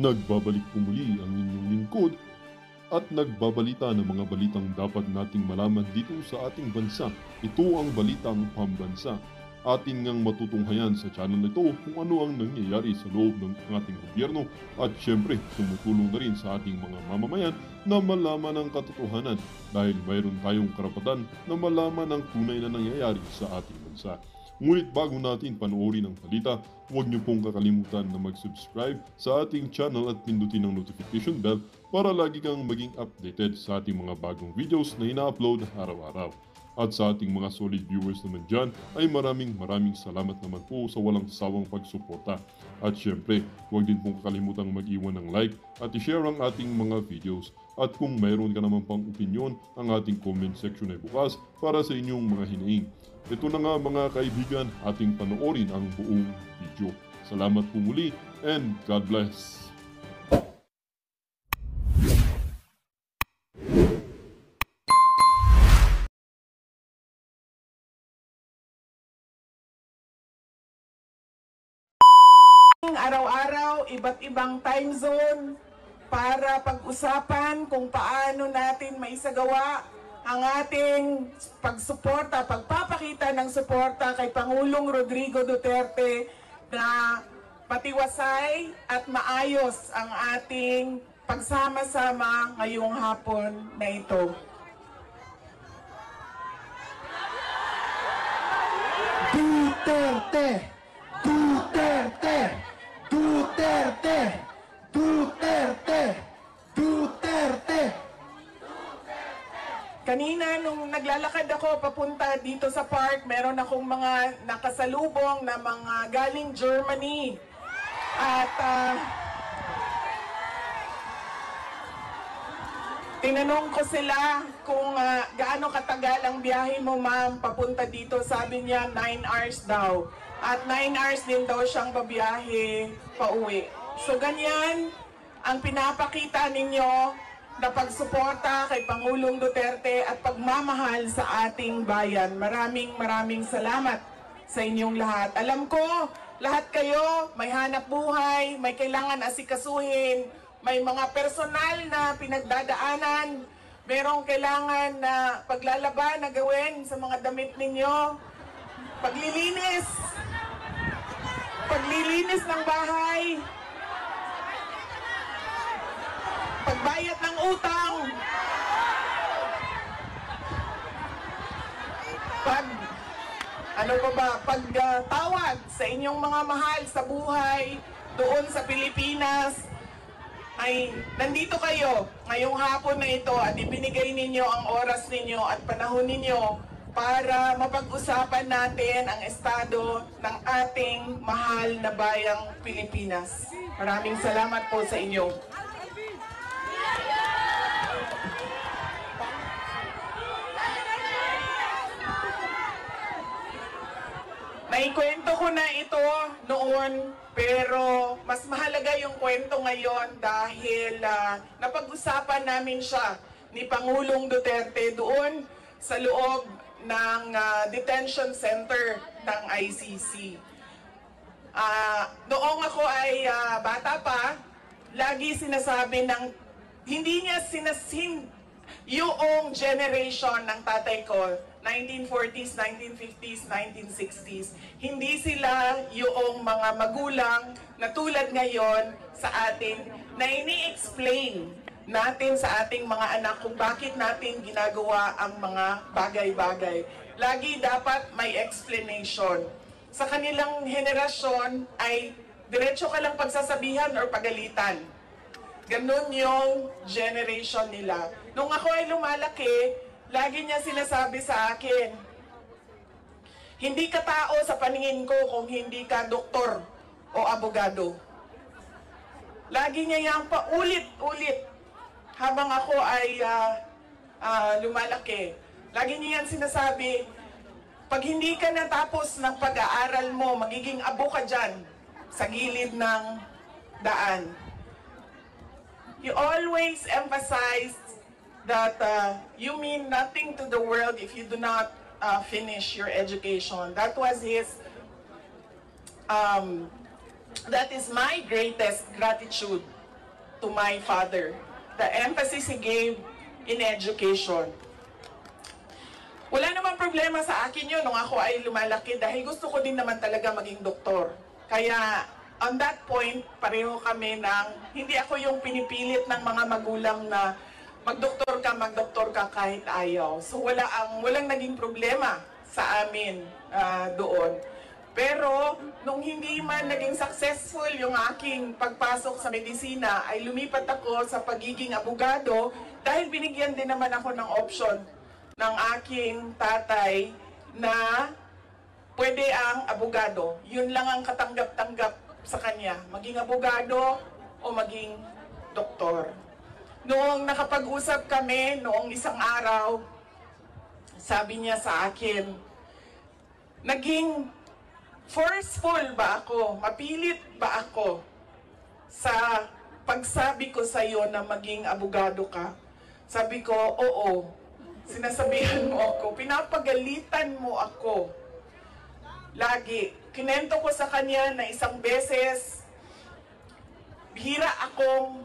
Nagbabalik po muli ang inyong lingkod at nagbabalita ng mga balitang dapat nating malaman dito sa ating bansa. Ito ang Balitang Pambansa. Atin ngang matutunghayan sa channel na ito kung ano ang nangyayari sa loob ng ating gobyerno at syempre tumutulong na rin sa ating mga mamamayan na malaman ang katotohanan dahil mayroon tayong karapatan na malaman ang tunay na nangyayari sa ating bansa. Ngunit bago natin panoorin ang balita, huwag niyo pong kakalimutan na mag-subscribe sa ating channel at pindutin ang notification bell para lagi kang maging updated sa ating mga bagong videos na ina-upload araw-araw. At sa ating mga solid viewers naman dyan ay maraming salamat naman po sa walang sawang pagsuporta. At syempre, huwag din pong kakalimutan mag-iwan ng like at i-share ang ating mga videos. At kung mayroon ka naman pang opinion, ang ating comment section ay bukas para sa inyong mga hinaing. Ito na nga mga kaibigan, ating panoorin ang buong video. Salamat po muli and God bless! Araw-araw, iba't ibang time zone para pag-usapan kung paano natin maisagawa ang ating pagsuporta, pagpapakita ng suporta kay Pangulong Rodrigo Duterte na patiwasay at maayos ang ating pagsama-sama ngayong hapon na ito. Duterte! Duterte! Duterte! Duterte! Duterte! Kanina nung naglalakad ako papunta dito sa park, meron akong mga nakasalubong na mga galing Germany. At tinanong ko sila kung gaano katagal ang biyahe mo ma'am papunta dito. Sabi niya 9 hours daw. At 9 hours din daw siyang babiyahe pauwi. So ganyan ang pinapakita ninyo na pagsuporta kay Pangulong Duterte at pagmamahal sa ating bayan. Maraming salamat sa inyong lahat. Alam ko, lahat kayo may hanap buhay, may kailangan asikasuhin, may mga personal na pinagdadaanan, merong kailangan na paglalaban na gawin sa mga damit ninyo, paglilinis ng bahay, pagbayad ng utang, pagtawad sa inyong mga mahal sa buhay doon sa Pilipinas. Ay nandito kayo ngayong hapon na ito at ibinigay ninyo ang oras ninyo at panahon ninyo para mapag-usapan natin ang estado ng ating mahal na bayang Pilipinas. Maraming salamat po sa inyo. Naikwento ko na ito noon, pero mas mahalaga yung kwento ngayon dahil napag-usapan namin siya ni Pangulong Duterte doon sa loob ng detention center ng ICC. Noong ako ay bata pa, lagi sinasabi ng hindi niya yung generation ng tatay ko, 1940s, 1950s, 1960s, hindi sila yung mga magulang na tulad ngayon sa atin na ini-explain natin sa ating mga anak kung bakit natin ginagawa ang mga bagay-bagay. Lagi dapat may explanation. Sa kanilang henerasyon ay diretso ka lang pagsasabihan or pagalitan. Ganun yung generation nila. Nung ako ay lumalaki, lagi niya sinasabi sa akin, hindi ka tao sa paningin ko kung hindi ka doktor o abogado. Lagi niya yang paulit-ulit habang ako ay lumalaki. Lagi niya yan sinasabi, pag hindi ka natapos ng pag-aaral mo, magiging abo ka dyan sa gilid ng daan. You always emphasize that you mean nothing to the world if you do not finish your education. That was his, that is my greatest gratitude to my father. The emphasis he gave in education. Wala namang problema sa akin yun nung ako ay lumalaki dahil gusto ko din naman talaga maging doktor. Kaya on that point, pareho kami ng hindi ako yung pinipilit ng mga magulang na magdoktor ka kahit ayaw. So walang naging problema sa amin doon. Pero nung hindi man naging successful yung aking pagpasok sa medisina, ay lumipat ako sa pagiging abogado dahil binigyan din naman ako ng option ng aking tatay na pwede ang abogado. Yun lang ang katanggap-tanggap sa kanya, maging abogado o maging doktor. Noong nakapag-usap kami, noong isang araw, sabi niya sa akin, naging forceful ba ako? Mapilit ba ako sa pagsabi ko sa iyo na maging abogado ka? Sabi ko, oo. Sinasabihan mo ako, pinapagalitan mo ako. Lagi. Kinento ko sa kanya na isang beses, bihira akong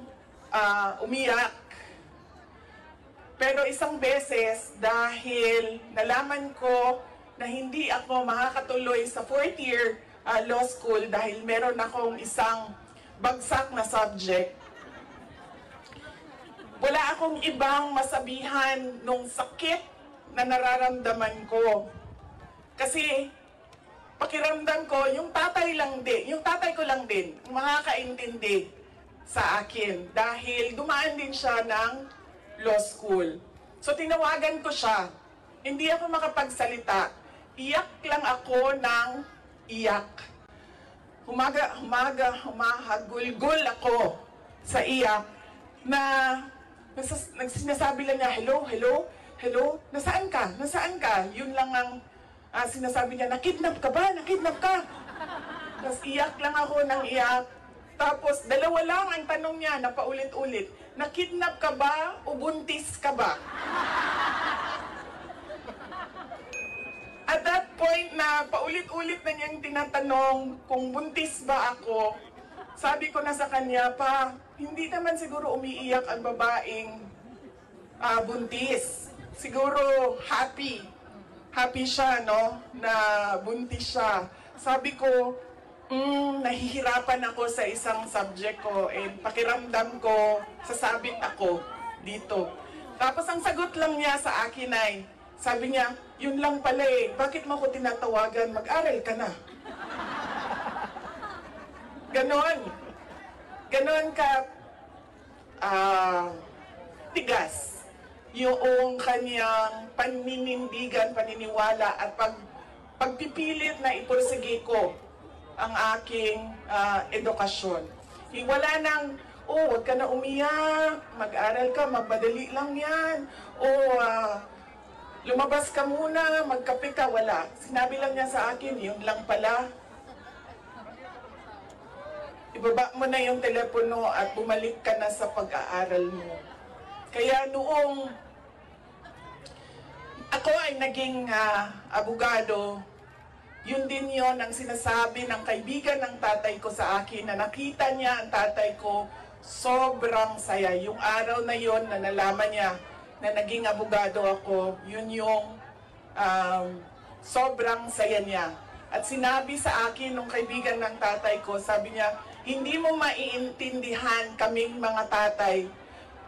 umiyak. Pero isang beses, dahil nalaman ko na hindi ako makakatuloy sa 4th year law school dahil meron akong isang bagsak na subject, wala akong ibang masabihan nung sakit na nararamdaman ko. Kasi pakiramdam ko, yung tatay ko lang din, makakaintindi sa akin. Dahil dumaan din siya ng law school. So tinawagan ko siya. Hindi ako makapagsalita. Iyak lang ako ng iyak. Humahagulgul ako sa iyak na sinasabi lang niya, hello, hello, hello, nasaan ka? Nasaan ka? Yun lang ang sinasabi niya, nakidnap ka ba? Nakidnap ka? Tapos iyak lang ako ng iyak. Tapos dalawa lang ang tanong niya na paulit-ulit, nakidnap ka ba o buntis ka ba? At that point na paulit-ulit na niyang tinatanong kung buntis ba ako, sabi ko na sa kanya, pa, hindi naman siguro umiiyak ang babaeng buntis. Siguro happy. Happy siya, no? Na buntis siya. Sabi ko, nahihirapan ako sa isang subject ko and pakiramdam ko, sasabit ako dito. Tapos ang sagot lang niya sa akin ay, sabi niya, yun lang pala eh, bakit mo ko tinatawagan, mag-aral ka na. Ganon. Ganon ka tigas yung kanyang paninindigan, paniniwala at pagpipilit na ipursige ko ang aking edukasyon. Wala nang, huwag ka na umiyak, mag-aral ka, magbadali lang yan, lumabas ka muna, magkape ka, wala. Sinabi lang niya sa akin, yun lang pala. Ibaba mo na yung telepono at bumalik ka na sa pag-aaral mo. Kaya noong ako ay naging abogado, yun din yon ang sinasabi ng kaibigan ng tatay ko sa akin na nakita niya ang tatay ko, sobrang saya. Yung araw na yon na nalaman niya na naging abogado ako, yun yung sobrang saya niya. At sinabi sa akin nung kaibigan ng tatay ko, sabi niya, hindi mo maiintindihan kaming mga tatay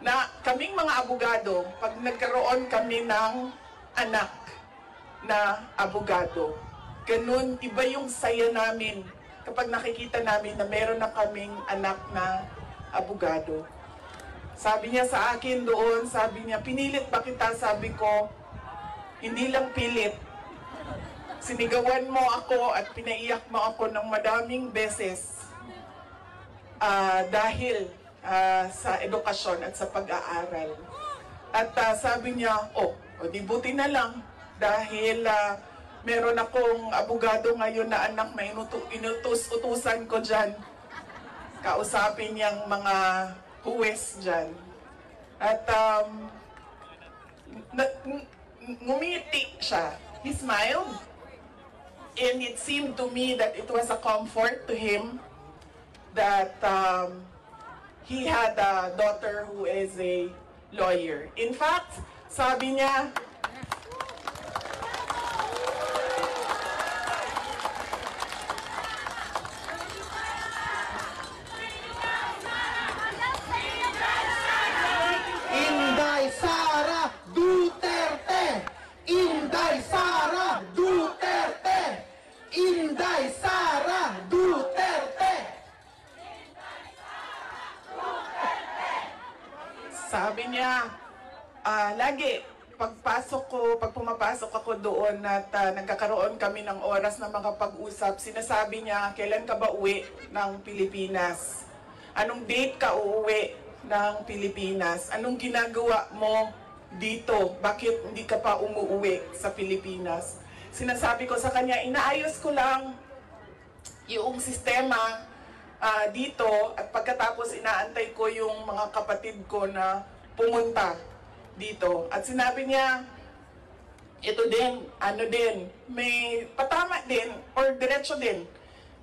na kaming mga abogado pag nagkaroon kami ng anak na abogado. Ganun, iba yung saya namin kapag nakikita namin na meron na kaming anak na abogado. Sabi niya sa akin doon, sabi niya, pinilit ba kita? Sabi ko, hindi lang pilit. Sinigawan mo ako at pinaiyak mo ako ng madaming beses dahil sa edukasyon at sa pag-aaral. At sabi niya, di buti na lang dahil meron akong abogado ngayon na anak na inutos-utusan ko dyan. Kausapin niyang mga huwes dyan. At ngumiti siya. He smiled. And it seemed to me that it was a comfort to him that he had a daughter who is a lawyer. In fact, sabi niya, Inday Sara Duterte! Inday Sara Duterte! Inday Sara Duterte! sabi niya, lagi, pag pumapasok ako doon at nagkakaroon kami ng oras na makapag-usap, sinasabi niya, kailan ka ba uwi ng Pilipinas? Anong date ka uuwi ng Pilipinas? Anong ginagawa mo dito? Bakit hindi ka pa umuwi sa Pilipinas? Sinasabi ko sa kanya, inaayos ko lang yung sistema dito at pagkatapos inaantay ko yung mga kapatid ko na pumunta dito. At sinabi niya, ito din, may patama din or diretso din,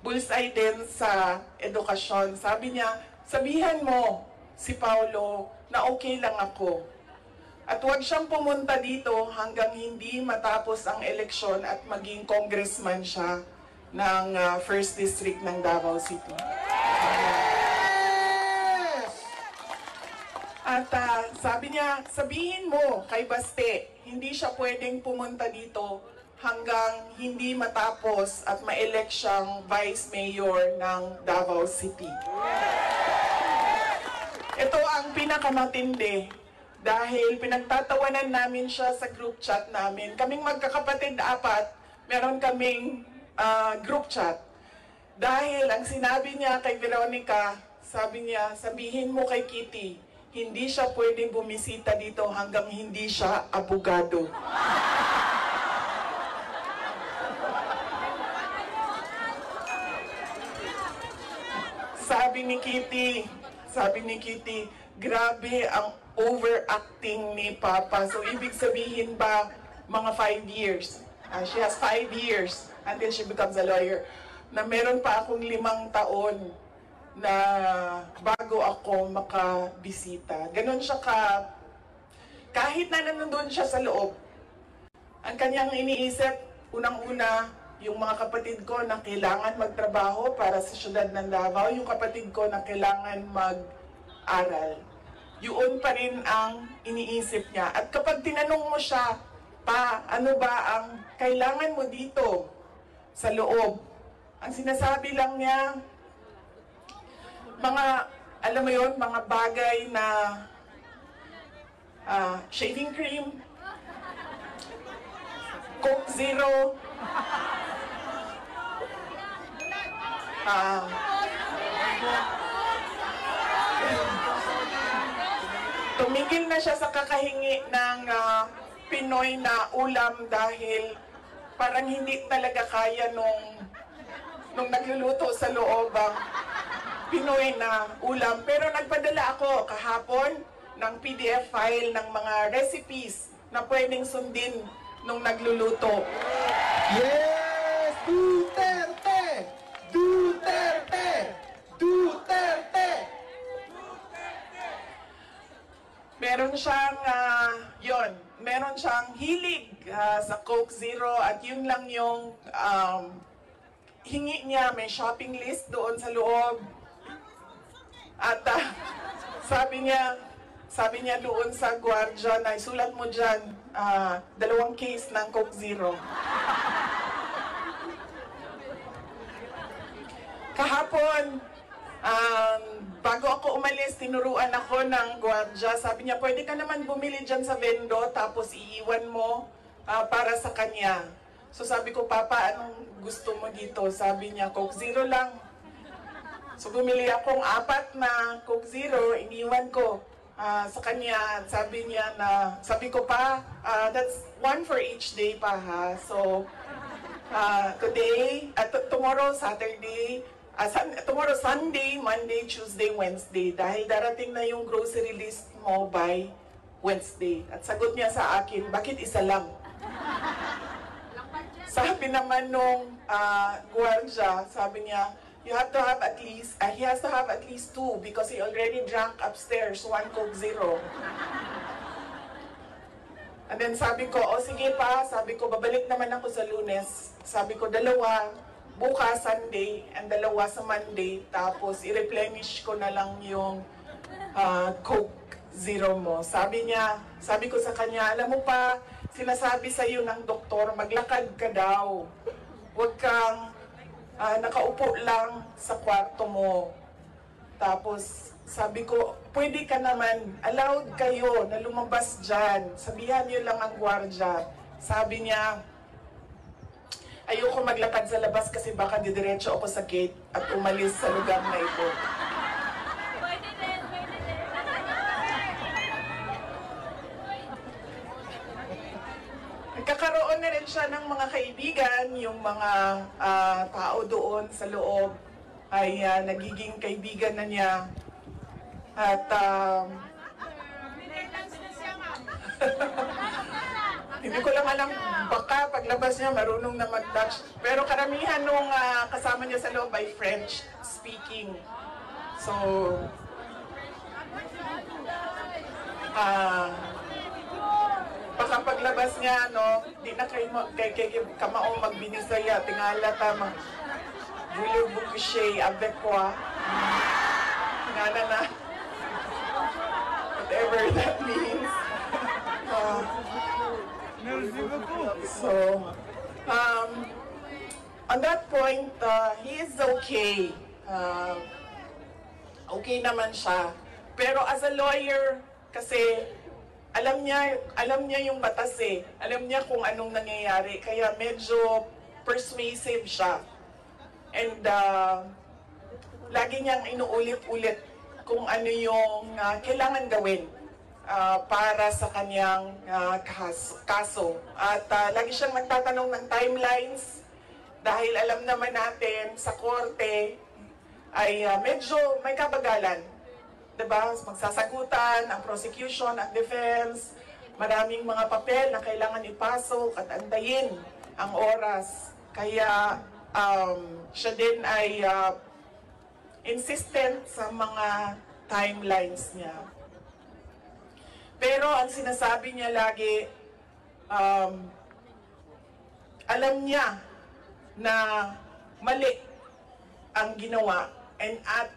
bullseye din sa edukasyon. Sabi niya, sabihan mo si Paulo na okay lang ako. At huwag siyang pumunta dito hanggang hindi matapos ang eleksyon at maging congressman siya ng 1st District ng Davao City. At sabi niya, sabihin mo kay Baste, hindi siya pwedeng pumunta dito hanggang hindi matapos at ma-elect siyang Vice Mayor ng Davao City. Ito ang pinakamatindi dahil pinagtatawanan namin siya sa group chat namin. Kaming magkakapatid 4, meron kaming group chat. Dahil ang sinabi niya kay Veronica, sabi niya, sabihin mo kay Kitty, hindi siya pwedeng bumisita dito hanggang hindi siya abogado. Sabi ni Kitty, grabe ang overacting ni Papa. So, ibig sabihin ba, mga 5 years. She has 5 years until she becomes a lawyer. Na meron pa akong 5 taon na bago ako makabisita. Ganon siya kahit na nandun siya sa loob, ang kanyang iniisip, unang-una, yung mga kapatid ko na kailangan magtrabaho para sa syudad ng Davao, yung kapatid ko na kailangan mag-aral. Yun pa rin ang iniisip niya. At kapag tinanong mo siya, pa, ano ba ang kailangan mo dito sa loob? Ang sinasabi lang niya, alam mo yun, mga bagay na shaving cream, Coke Zero, tumigil na siya sa kakahingi ng Pinoy na ulam dahil parang hindi talaga kaya nung nagluluto sa loob ang Pinoy na ulam. Pero nagpadala ako kahapon ng PDF file ng mga recipes na pwedeng sundin nung nagluluto. Yes! Duterte! Duterte! Duterte! Meron siyang hilig sa Coke Zero at yun lang yung hingi niya. May shopping list doon sa loob. At sabi niya doon sa gwardiya na isulat mo dyan, 2 case ng Coke Zero. Kahapon, bago ako umalis, tinuruan ako ng gwardiya. Sabi niya, pwede ka naman bumili dyan sa vendo, tapos iiwan mo para sa kanya. So sabi ko, Papa, anong gusto mo dito? Sabi niya, Coke Zero lang. So bumili akong 4 na Coke Zero, iniwan ko sa kanya. Sabi ko pa, that's 1 for each day pa ha. So today, tomorrow Saturday, tomorrow Sunday, Monday, Tuesday, Wednesday. Dahil darating na yung grocery list mo by Wednesday. At sagot niya sa akin, bakit isa lang? Sabi naman nung gwardiya, sabi niya, you have to have at least, he has to have at least 2 because he already drank upstairs, 1 Coke Zero. And then sabi ko, o sige pa, sabi ko, babalik naman ako sa Lunes. Sabi ko, 2, bukas Sunday, and 2 sa Monday, tapos i-replenish ko na lang yung Coke Zero mo. Sabi ko sa kanya, alam mo pa, sinasabi sa iyo ng doktor, maglakad ka daw. Huwag kang nakaupo lang sa kwarto mo. Tapos sabi ko, pwede ka naman, allowed kayo na lumabas dyan. Sabihan niyo lang ang gwardya. Sabi niya, ayoko maglakad sa labas kasi baka didiretso ako sa gate at umalis sa lugar na ito. Nagkakaroon na rin siya ng mga kaibigan, yung mga tao doon sa loob ay nagiging kaibigan na niya. At hindi ko lang alam, baka paglabas niya marunong na mag-Dutch. Pero karamihan nung kasama niya sa loob ay French speaking. So, baka paglabas niya, no, di na kayo kamaong magbinisaya, tingala tama. Voulez vous coucher avec moi? Tingala na. Whatever that means. So, on that point, he is okay. Okay naman siya. Pero as a lawyer, kasi alam niya yung batas eh. Alam niya kung anong nangyayari. Kaya medyo persuasive siya. And lagi niyang inuulit-ulit kung ano yung kailangan gawin para sa kanyang kaso. At lagi siyang nagtatanong ng timelines dahil alam naman natin sa korte ay medyo may kabagalan. Diba? Magsasagutan ang prosecution at defense, maraming mga papel na kailangan ipasok at antayin ang oras. Kaya siya din ay insistent sa mga timelines niya. Pero ang sinasabi niya lagi, alam niya na mali ang ginawa, and at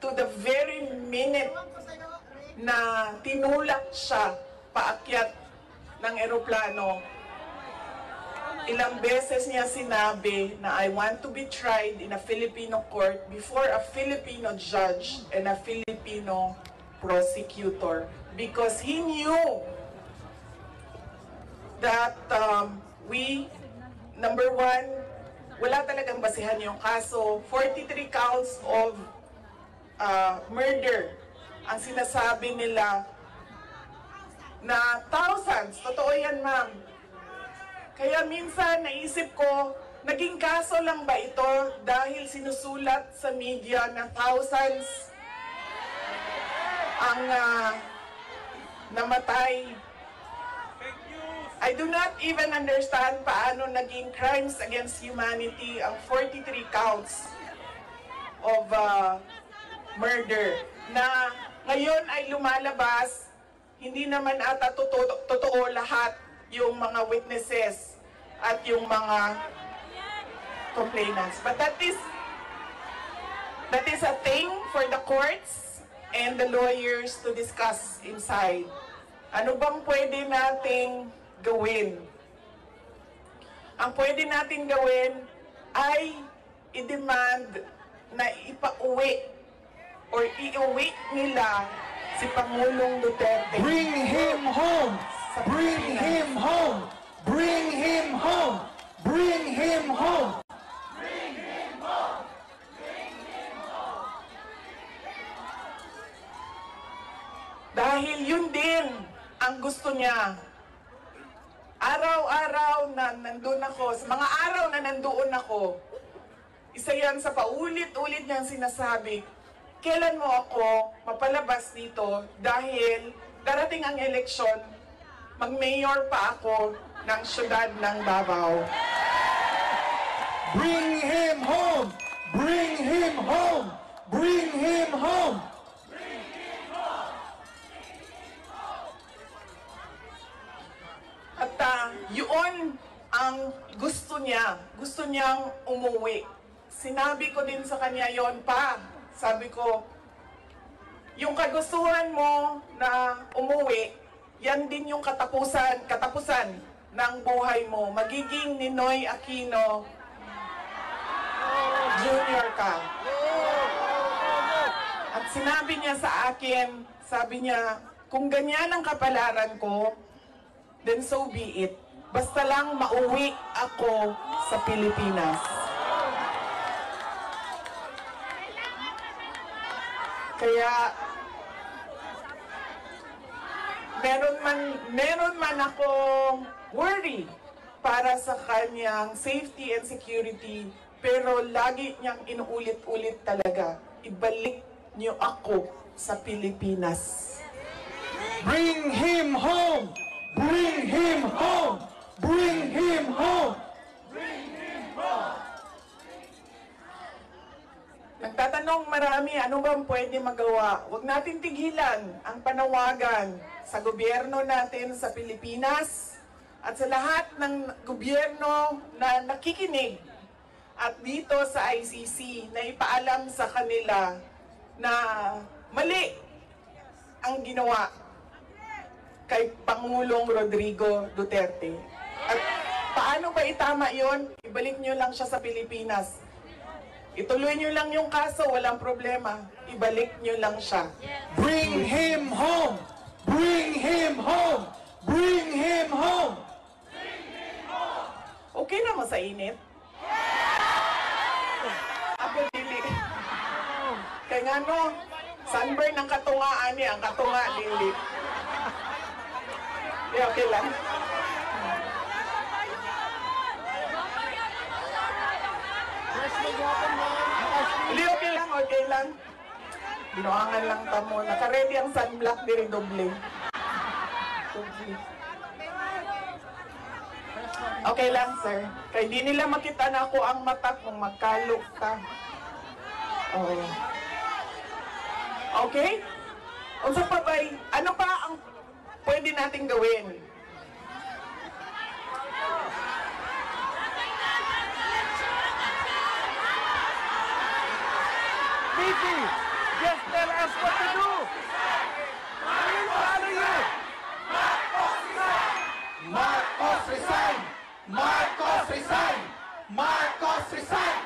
to the very minute na tinulak siya paakyat ng eroplano, ilang beses niya sinabi na I want to be tried in a Filipino court before a Filipino judge and a Filipino prosecutor, because he knew that number one, wala talagang basihan yung kaso. 43 counts of murder ang sinasabi nila na thousands. Totoo yan, ma'am. Kaya minsan naisip ko, naging kaso lang ba ito dahil sinusulat sa media na thousands ang namatay? I do not even understand paano naging crimes against humanity ang 43 counts of murder na ngayon ay lumalabas. Hindi naman ata totoo lahat yung mga witnesses at yung mga complainants. But that is a thing for the courts and the lawyers to discuss inside. Ano bang pwede nating gawin? Ang pwede nating gawin ay i-demand na ipauwi or iuwi nila si Pangulong Duterte. Bring him home! Bring him home! Bring him home! Bring him home! Bring him home! Bring him home! Dahil yun din ang gusto niya. Araw-araw na nandun ako, sa mga araw na nandoon ako, isa yan sa paulit-ulit niyang sinasabi, kailan mo ako mapalabas dito dahil darating ang eleksyon, mag-mayor pa ako ng syudad ng Davao. Bring him home! Bring him home! Bring him home! At yun ang gusto niya. Gusto niyang umuwi. Sinabi ko din sa kanya yon pa. Sabi ko, yung kagustuhan mo na umuwi, yan din yung katapusan ng buhay mo. Magiging Ninoy Aquino Jr. ka. At sinabi niya sa akin, sabi niya, kung ganyan ang kapalaran ko, then so be it. Basta lang mauwi ako sa Pilipinas. Kaya, meron man akong worry para sa kanyang safety and security, pero lagi niyang inuulit-ulit talaga, ibalik niyo ako sa Pilipinas. Bring him home! Bring him home! Bring him home! Nagtatanong marami, ano bang pwede magawa? Huwag natin tigilan ang panawagan sa gobyerno natin sa Pilipinas at sa lahat ng gobyerno na nakikinig at dito sa ICC na ipaalam sa kanila na mali ang ginawa kay Pangulong Rodrigo Duterte. At paano ba itama yon? Ibalik nyo lang siya sa Pilipinas. Ituloy nyo lang yung kaso, walang problema. Ibalik nyo lang siya. Bring him home! Bring him home! Bring him home! Okay na mo sa init? Ako dili. Kaya nga no, sunburn ang katungaan niya, ang katunga dili. Okay lang. Hindi, okay lang. Binuangan lang tamo. Naka-ready ang sunblock, diri doble. Okay lang, sir. Kaya di nila makita na ako ang mata kung magkalok ta. Oh. Okay? O sa pabay, ano pa ang pwede nating gawin? Vicky, just tell us what to do! We'll follow you! Marcos resign! Marcos resign! Marcos resign!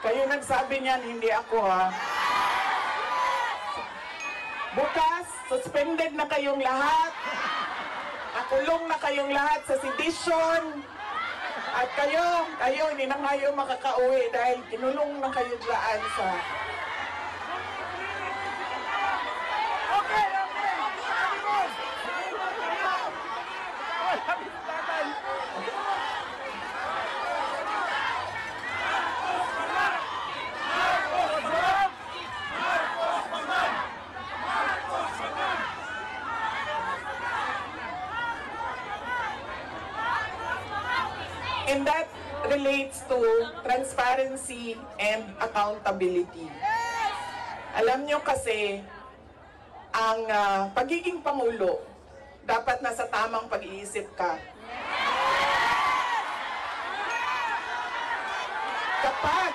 Kayo nagsabi niyan, hindi ako ha. Bukas, suspended na kayong lahat. Nakulong na kayong lahat sa sedition. At kayo, hindi na kayo makakauwi dahil kinulong na kayo dyan sa... And that relates to transparency and accountability. Alam nyo kasi, ang pagiging Pangulo, dapat nasa tamang pag-iisip ka. Kapag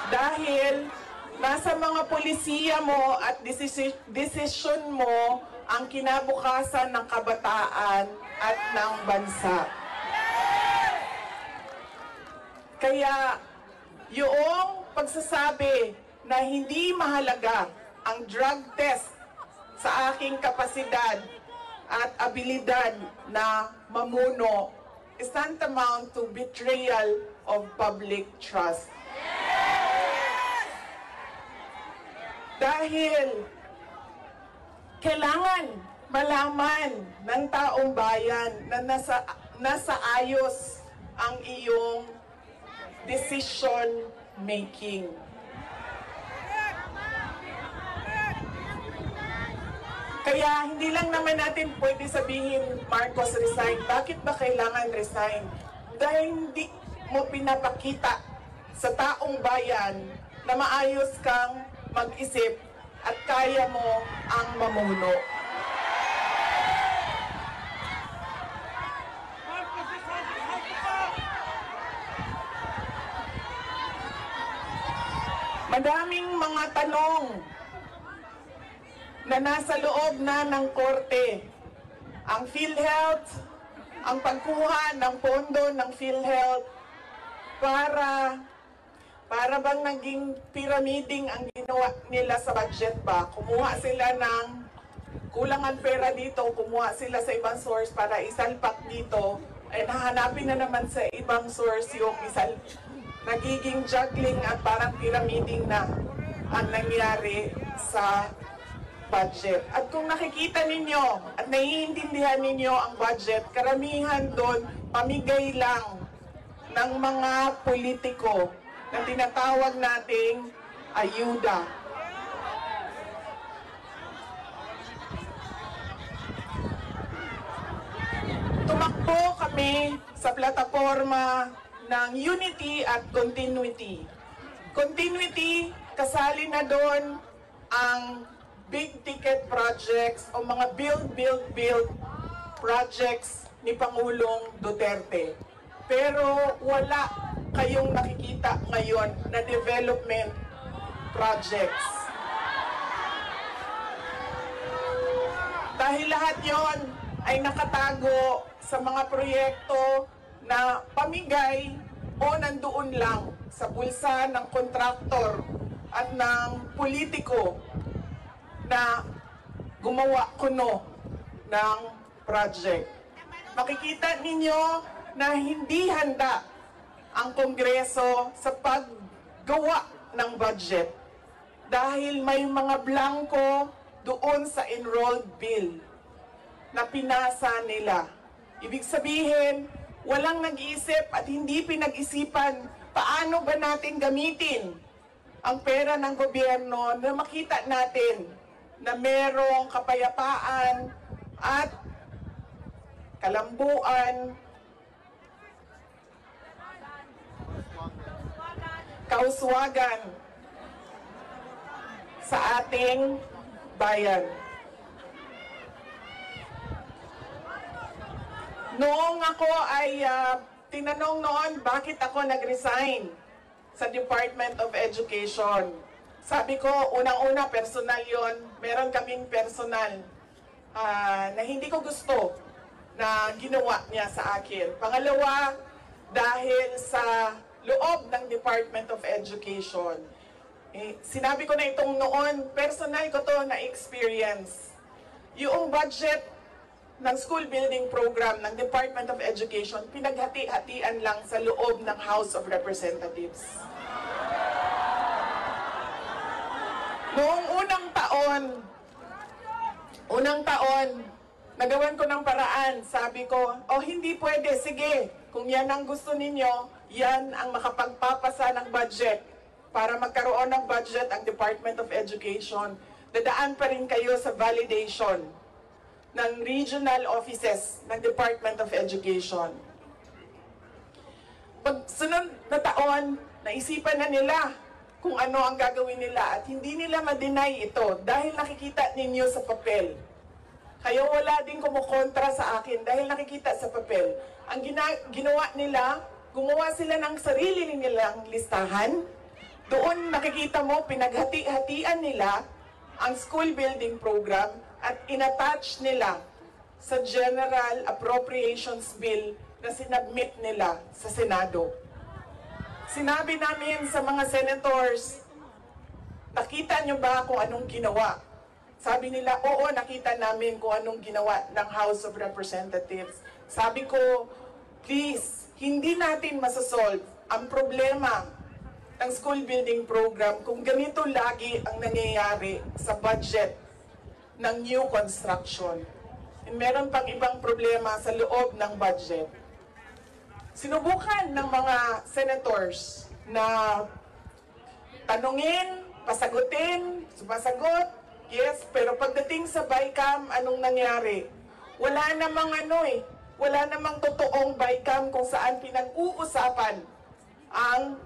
dahil nasa mga polisiya mo at desisyon mo ang kinabukasan ng kabataan at ng bansa. Kaya yung pagsasabi na hindi mahalaga ang drug test sa aking kapasidad at abilidad na mamuno is tantamount to betrayal of public trust. Dahil kailangan malaman ng taong bayan na nasa ayos ang iyong decision making. Kaya hindi lang naman natin pwede sabihin, Marcos resign. Bakit ba kailangan resign? Dahil hindi mo pinapakita sa taong bayan na maayos kang mag-isip at kaya mo ang mamuno. Madaming mga tanong na nasa loob na ng korte. Ang PhilHealth, ang pagkuha ng pondo ng PhilHealth para bang naging pyramiding ang ginawa nila sa budget ba? Kumuha sila ng kulangan pera dito, kumuha sila sa ibang source para isalpak dito, ay nahanapin na naman sa ibang source yung nagiging juggling at parang pyramiding na ang nangyari sa budget. At kung nakikita ninyo at naiintindihan ninyo ang budget, karamihan doon pamigay lang ng mga politiko na tinatawag nating ayuda. Tumakbo kami sa plataforma ng unity at continuity. Continuity, kasali na doon ang big ticket projects o mga build projects ni Pangulong Duterte. Pero wala kayong nakikita ngayon na development projects. Dahil lahat yon ay nakatago sa mga proyekto na pamigay o nandoon lang sa bulsa ng kontraktor at ng politiko na gumawa kuno ng project. Makikita ninyo na hindi handa ang Kongreso sa paggawa ng budget dahil may mga blanco doon sa enrolled bill na pinasa nila. Ibig sabihin, walang nag-iisip at hindi pinag-isipan paano ba natin gamitin ang pera ng gobyerno na makita natin na merong kapayapaan at kalambuan, kauswagan sa ating bayan. Noong ako ay tinanong noon bakit ako nag-resign sa Department of Education. Sabi ko, unang-una personal yon. Meron kaming personal na hindi ko gusto na ginawa niya sa akin. Pangalawa, dahil sa loob ng Department of Education. Sinabi ko na itong noon, personal ko to na experience. Yung budget ng school building program ng Department of Education, pinaghati-hatian lang sa loob ng House of Representatives. Noong unang taon, nagawan ko ng paraan. Sabi ko, hindi pwede, sige, kung yan ang gusto ninyo, yan ang makapagpapasa ng budget para magkaroon ng budget ang Department of Education. Dadaan pa rin kayo sa validation ng regional offices ng Department of Education. Pag sunod na taon, naisipan na nila kung ano ang gagawin nila at hindi nila ma-deny ito dahil nakikita ninyo sa papel. Kaya wala din kumukontra sa akin dahil nakikita sa papel. Ang ginawa nila, gumawa sila ng sarili nilang listahan. Doon nakikita mo, pinaghati-hatian nila ang school building program at inattach nila sa General Appropriations Bill na sinabmit nila sa Senado. Sinabi namin sa mga senators, nakita nyo ba kung anong ginawa? Sabi nila, oo, nakita namin kung anong ginawa ng House of Representatives. Sabi ko, please, hindi natin masasolve ang problema ng school building program kung ganito lagi ang nangyayari sa budget ng new construction. And meron pang ibang problema sa loob ng budget. Sinubukan ng mga senators na tanungin, pasagutin, sumasagot, yes, pero pagdating sa BICAM, anong nangyari? Wala namang wala namang totoong BICAM kung saan pinag-uusapan ang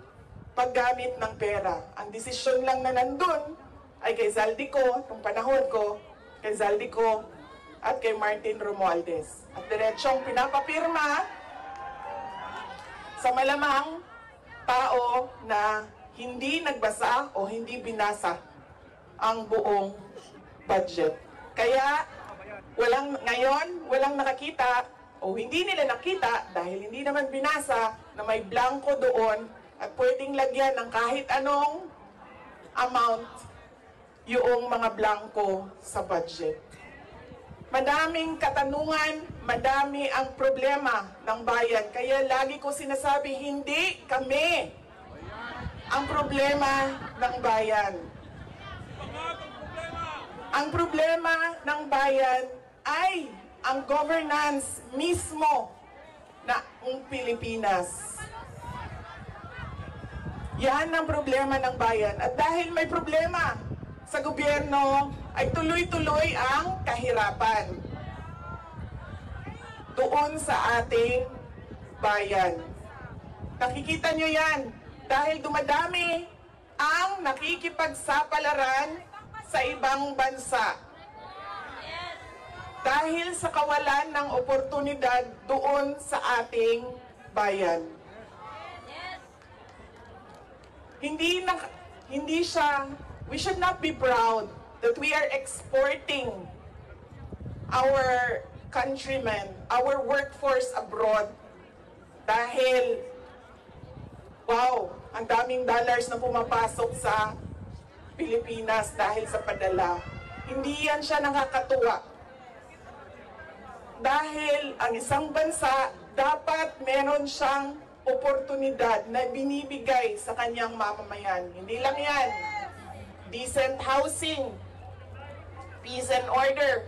paggamit ng pera. Ang desisyon lang na nandun ay kay Zaldico, nung panahon ko, kay Zaldico at kay Martin Romualdez. At diretsong pinapapirma sa malamang tao na hindi nagbasa o hindi binasa ang buong budget. Kaya ngayon, walang nakakita o hindi nila nakita dahil hindi naman binasa na may blanco doon at pwedeng lagyan ng kahit anong amount yung mga blanco sa budget. Madaming katanungan, madami ang problema ng bayan. Kaya lagi ko sinasabi, hindi kami ang problema ng bayan. Ang problema ng bayan ay ang governance mismo ng Pilipinas. Yan ang problema ng bayan. At dahil may problema sa gobyerno, ay tuloy-tuloy ang kahirapan doon sa ating bayan. Nakikita nyo yan dahil dumadami ang nakikipagsapalaran sa ibang bansa. Dahil sa kawalan ng oportunidad doon sa ating bayan. We should not be proud that we are exporting our countrymen, our workforce abroad dahil, wow, ang daming dollars na pumapasok sa Pilipinas dahil sa padala. Hindi yan siya nakakatuwa. Dahil ang isang bansa, dapat meron siyang oportunidad na binibigay sa kanyang mamamayan. Hindi lang yan. Decent housing, peace and order,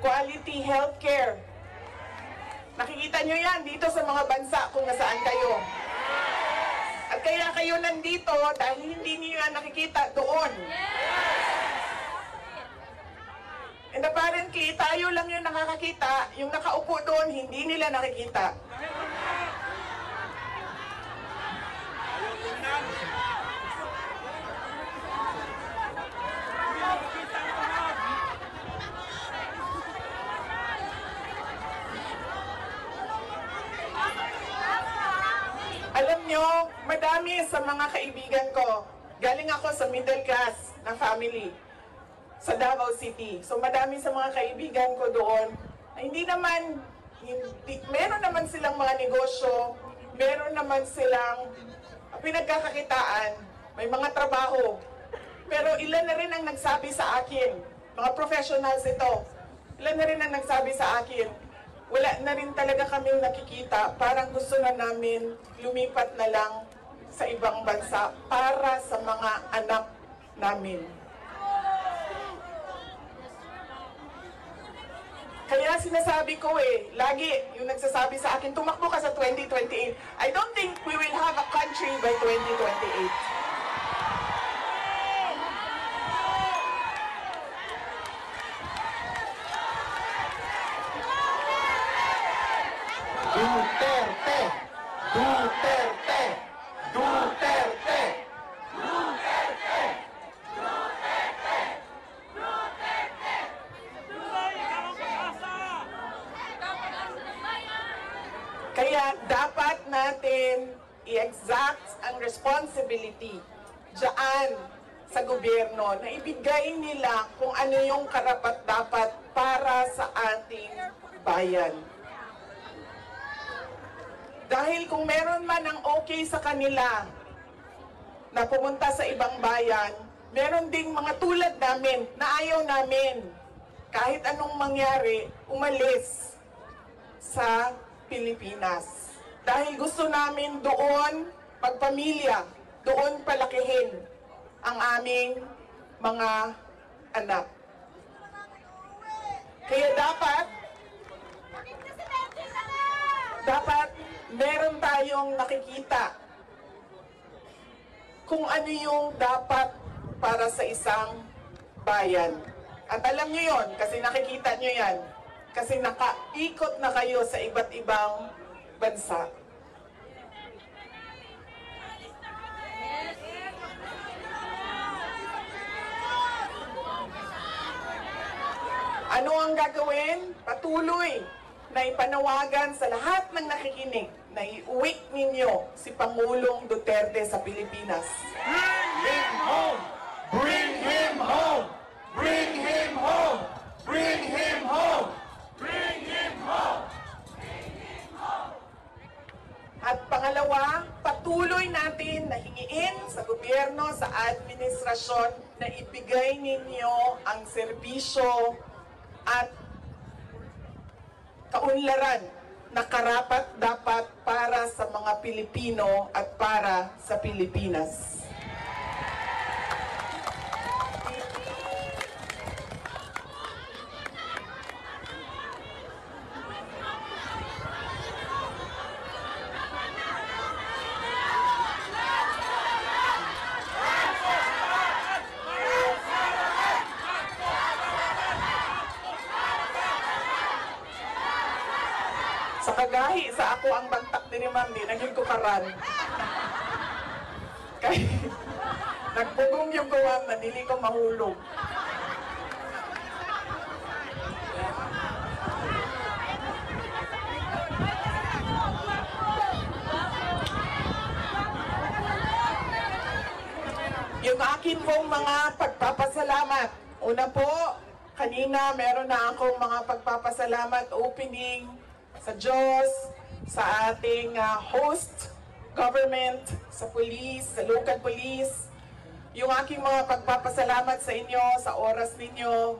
quality healthcare. Nakikita nyo yan dito sa mga bansa kung nasaan kayo. At kaya kayo nandito dahil hindi niyo yan nakikita doon. And apparently, tayo lang yung nakakakita, yung nakaupo doon, hindi nila nakikita. Alam nyo, madami sa mga kaibigan ko, galing ako sa middle class na family sa Davao City. So madami sa mga kaibigan ko doon, meron naman silang mga negosyo, meron naman silang pinagkakakitaan, may mga trabaho. Pero ilan na rin ang nagsabi sa akin, mga professionals ito, ilan na rin ang nagsabi sa akin, wala na rin talaga kaming nakikita, parang gusto na namin lumipat na lang sa ibang bansa para sa mga anak namin. Kaya sinasabi ko lagi yung nagsasabi sa akin, tumakbo ka sa 2028. I don't think we will have a country by 2028. Duterte! Duterte! Duterte! Kaya dapat natin i-exact ang responsibility diyan sa gobyerno na ibigay nila kung ano yung karapat-dapat para sa ating bayan. Dahil kung meron man ang okay sa kanila na pumunta sa ibang bayan, meron ding mga tulad namin na ayaw namin kahit anong mangyari umalis sa Pilipinas. Dahil gusto namin doon magpamilya, doon palakihin ang aming mga anak. Kaya dapat meron tayong nakikita kung ano yung dapat para sa isang bayan. At alam nyo yon kasi nakikita nyo yan. Kasi nakaikot na kayo sa iba't ibang bansa. Ano ang gagawin? Patuloy na ipanawagan sa lahat ng nakikinig na iuwi ninyo si Pangulong Duterte sa Pilipinas. Bring him home! Bring him home! Bring him home! Bring him home! Bring him home! At pangalawa, patuloy natin na hingiin sa gobyerno, sa administrasyon na ibigay ninyo ang serbisyo at kaunlaran na karapat-dapat para sa mga Pilipino at para sa Pilipinas. Sa kagahi, sa ako ang bagtak din ni Ma'am, di naging kukaran. Kaya, nagpugong yung gawang na dili ko mahulog. Yung akin pong mga pagpapasalamat. Una po, kanina meron na akong mga pagpapasalamat opening sa Diyos, sa ating host government, sa police, sa local police. Yung aking mga pagpapasalamat sa inyo, sa oras ninyo.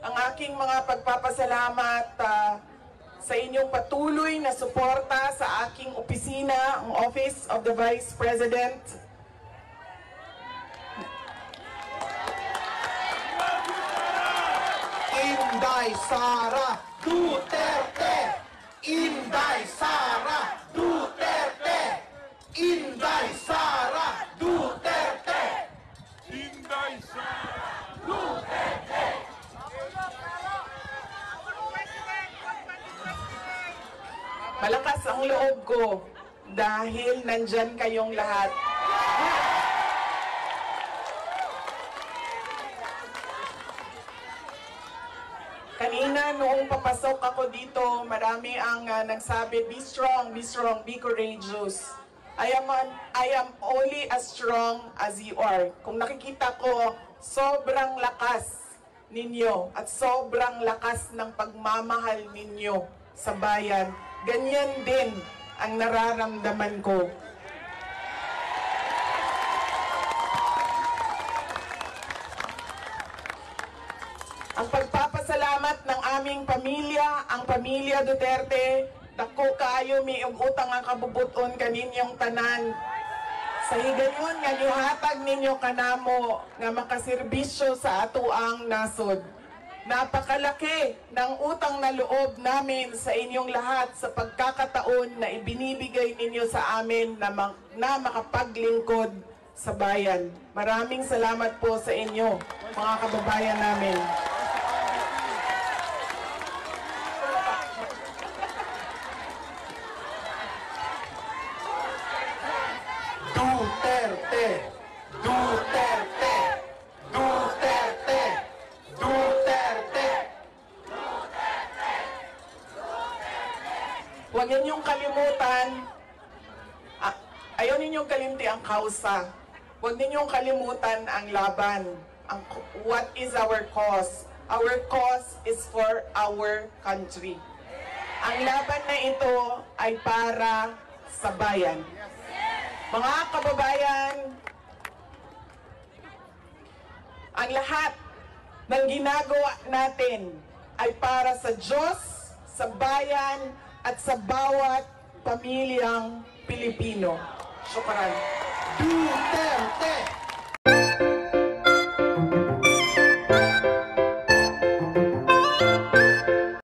Ang aking mga pagpapasalamat sa inyong patuloy na suporta sa aking opisina, ang Office of the Vice President. Inday Sara Duterte! Inday Sara Duterte! Inday Sara Duterte! Inday Sara! Malakas ang loob ko dahil nandyan kayong lahat. Kanina, noong papasok ako dito, marami ang nagsabi, be strong, be courageous. I am only as strong as you are. Kung nakikita ko, sobrang lakas ninyo at sobrang lakas ng pagmamahal ninyo sa bayan. Ganyan din ang nararamdaman ko. Ang pagpapasalamat ng aming pamilya, ang pamilya Duterte, dako kaayo mi og utang ang kabubuton kaninyong tanan. Sa higayon nga gihatag ninyo kanamo nga makaserbisyo sa atoang nasod. Napakalaki ng utang na loob namin sa inyong lahat sa pagkakataon na ibinibigay ninyo sa amin na makapaglingkod sa bayan. Maraming salamat po sa inyo, mga kababayan namin. Duterte! Duterte! Duterte! Duterte! Huwag ninyong kalimutan, ayaw ninyong kalimti ang kausa. Huwag ninyong kalimutan ang laban. What is our cause? Our cause is for our country. Ang laban na ito ay para sa bayan. Mga kababayan, ang lahat ng ginagawa natin ay para sa Diyos, sa bayan, at sa bawat pamilyang Pilipino. Syukran. Duterte!